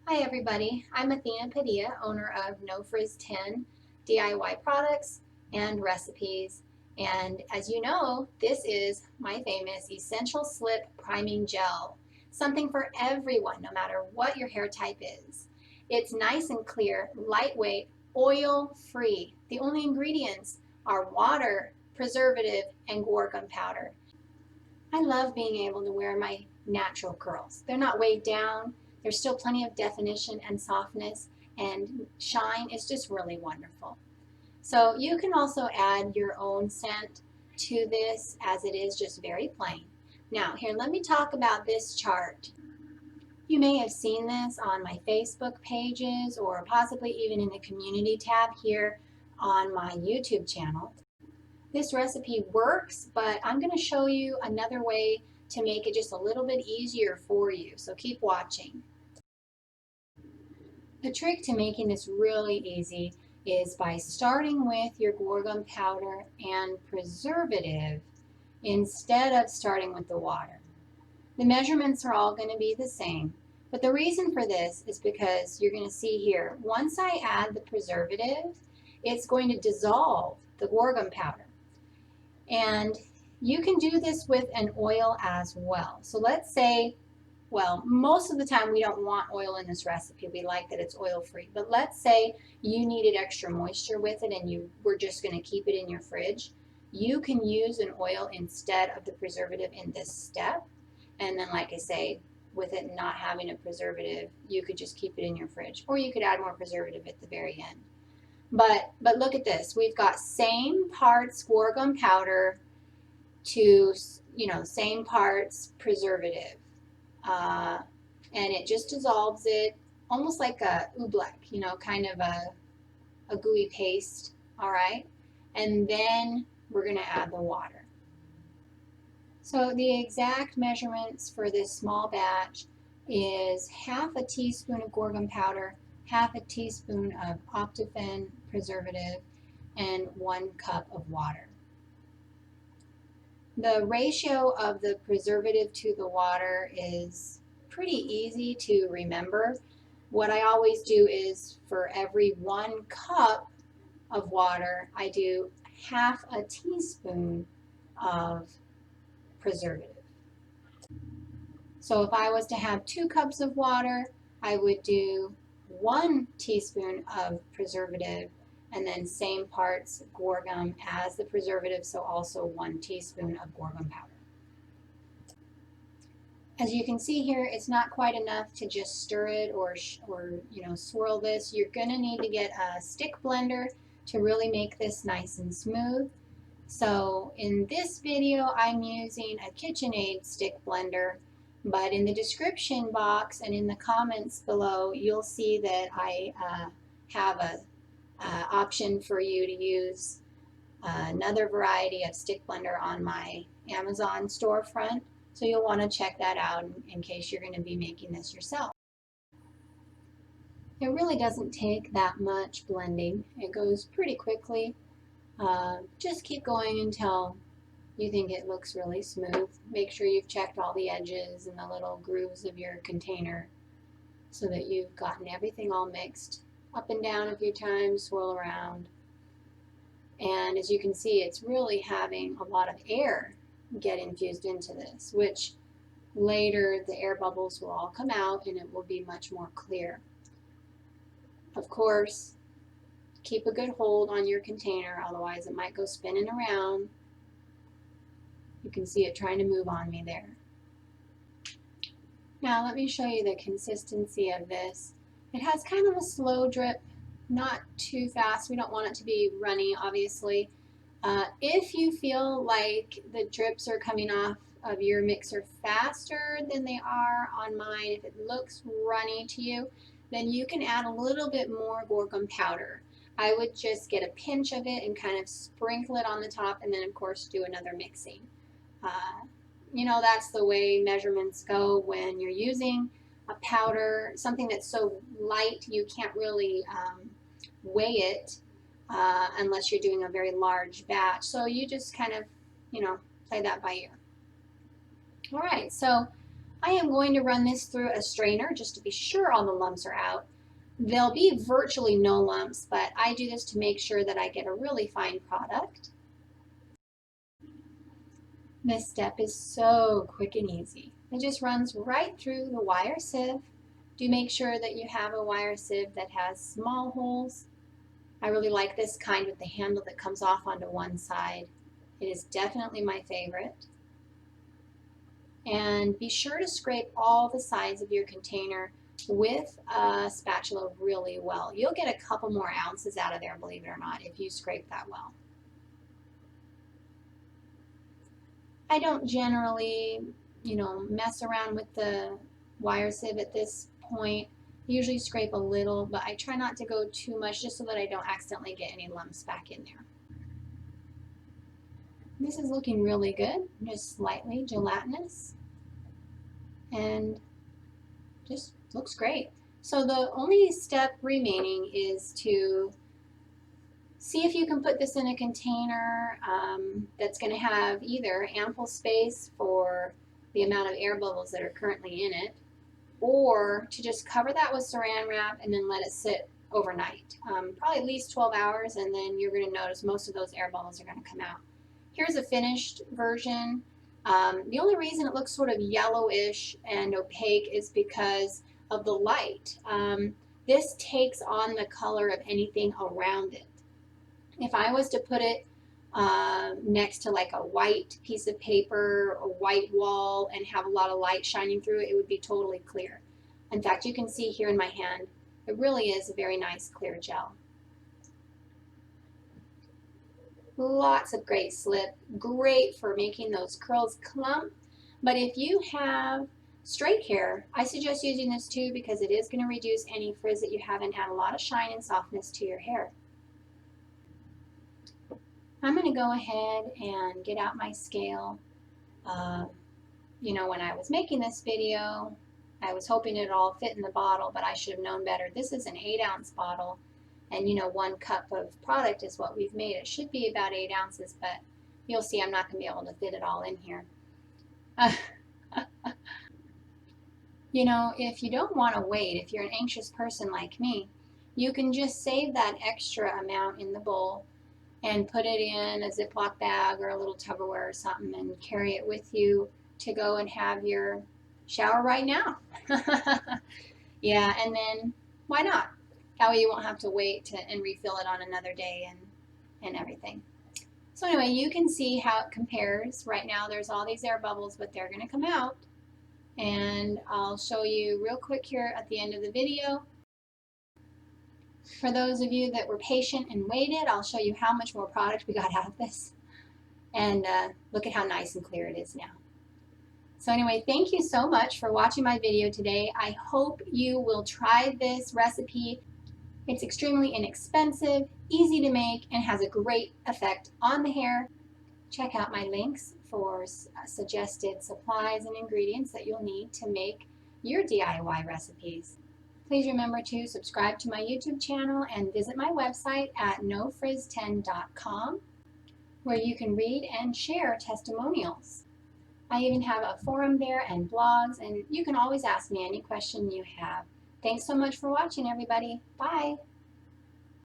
Hi everybody, I'm Athena Padilla, owner of NoFrizz10 DIY products and recipes. And as you know, this is my famous Essential Slip Priming Gel. Something for everyone, no matter what your hair type is. It's nice and clear, lightweight, oil-free. The only ingredients are water, preservative, and Guar Gum powder. I love being able to wear my natural curls. They're not weighed down. There's still plenty of definition and softness, and shine is just really wonderful. So you can also add your own scent to this, as it is just very plain. Now here, let me talk about this chart. You may have seen this on my Facebook pages or possibly even in the community tab here on my YouTube channel. This recipe works, but I'm going to show you another way to make it just a little bit easier for you, so keep watching. The trick to making this really easy is by starting with your Guar Gum powder and preservative instead of starting with the water. The measurements are all going to be the same, but the reason for this is because you're going to see here, once I add the preservative, it's going to dissolve the Guar Gum powder. And you can do this with an oil as well. So let's say, well, most of the time we don't want oil in this recipe. We like that it's oil-free. But let's say you needed extra moisture with it and you were just going to keep it in your fridge. You can use an oil instead of the preservative in this step. And then, like I say, with it not having a preservative, you could just keep it in your fridge. Or you could add more preservative at the very end. But look at this. We've got same parts Guar Gum powder to, same parts preservative. And it just dissolves it almost like a oobleck, kind of a gooey paste, all right? And then we're going to add the water. So the exact measurements for this small batch is half a teaspoon of Guar Gum powder, half a teaspoon of Optifen preservative, and 1 cup of water. The ratio of the preservative to the water is pretty easy to remember. What I always do is for every 1 cup of water, I do half a teaspoon of preservative. So if I was to have 2 cups of water, I would do 1 teaspoon of preservative and then same parts Guar Gum as the preservative, so also 1 teaspoon of Guar Gum powder. As you can see here, it's not quite enough to just stir it or swirl this. You're going to need to get a stick blender to really make this nice and smooth. So in this video, I'm using a KitchenAid stick blender, but in the description box and in the comments below, you'll see that I have a option for you to use another variety of stick blender on my Amazon storefront. So you'll want to check that out in case you're going to be making this yourself. It really doesn't take that much blending. It goes pretty quickly. Just keep going until you think it looks really smooth. Make sure you've checked all the edges and the little grooves of your container so that you've gotten everything all mixed. Up and down a few times, swirl around. And as you can see, it's really having a lot of air get infused into this, which later the air bubbles will all come out and it will be much more clear. Of course, keep a good hold on your container, otherwise it might go spinning around. You can see it trying to move on me there. Now let me show you the consistency of this. It has kind of a slow drip, not too fast. We don't want it to be runny, obviously. If you feel like the drips are coming off of your mixer faster than they are on mine, if it looks runny to you, then you can add a little bit more Guar Gum powder. I would just get a pinch of it and kind of sprinkle it on the top, and then of course do another mixing. That's the way measurements go when you're using a powder, something that's so light you can't really weigh it unless you're doing a very large batch. So you just kind of, play that by ear. All right, so I am going to run this through a strainer just to be sure all the lumps are out. There'll be virtually no lumps, but I do this to make sure that I get a really fine product. This step is so quick and easy. It just runs right through the wire sieve. Do make sure that you have a wire sieve that has small holes. I really like this kind with the handle that comes off onto one side. It is definitely my favorite. And be sure to scrape all the sides of your container with a spatula really well. You'll get a couple more ounces out of there, believe it or not, if you scrape that well. I don't generally, mess around with the wire sieve at this point. I usually scrape a little, but I try not to go too much just so that I don't accidentally get any lumps back in there. This is looking really good, just slightly gelatinous, and just looks great. So the only step remaining is to see if you can put this in a container that's going to have either ample space for the amount of air bubbles that are currently in it, or to just cover that with saran wrap and then let it sit overnight. Probably at least 12 hours, and then you're going to notice most of those air bubbles are going to come out. Here's a finished version. The only reason it looks sort of yellowish and opaque is because of the light. This takes on the color of anything around it. If I was to put it next to like a white piece of paper, a white wall, and have a lot of light shining through it, it would be totally clear. In fact, you can see here in my hand, it really is a very nice clear gel. Lots of great slip, great for making those curls clump. But if you have straight hair, I suggest using this too, because it is going to reduce any frizz that you have and add a lot of shine and softness to your hair. I'm going to go ahead and get out my scale. When I was making this video, I was hoping it all fit in the bottle, but I should have known better. This is an 8-ounce bottle, and 1 cup of product is what we've made. It should be about 8 ounces, but you'll see I'm not going to be able to fit it all in here. If you don't want to wait, if you're an anxious person like me, you can just save that extra amount in the bowl and put it in a Ziploc bag or a little Tupperware or something and carry it with you to go and have your shower right now. Yeah, and then why not? That way you won't have to wait and refill it on another day and everything. So anyway, you can see how it compares. Right now there's all these air bubbles, but they're going to come out. And I'll show you real quick here at the end of the video. For those of you that were patient and waited, I'll show you how much more product we got out of this. And look at how nice and clear it is now. So anyway, thank you so much for watching my video today. I hope you will try this recipe. It's extremely inexpensive, easy to make, and has a great effect on the hair. Check out my links for suggested supplies and ingredients that you'll need to make your DIY recipes. Please remember to subscribe to my YouTube channel and visit my website at NoFrizz10.com, where you can read and share testimonials. I even have a forum there and blogs, and you can always ask me any question you have. Thanks so much for watching, everybody. Bye.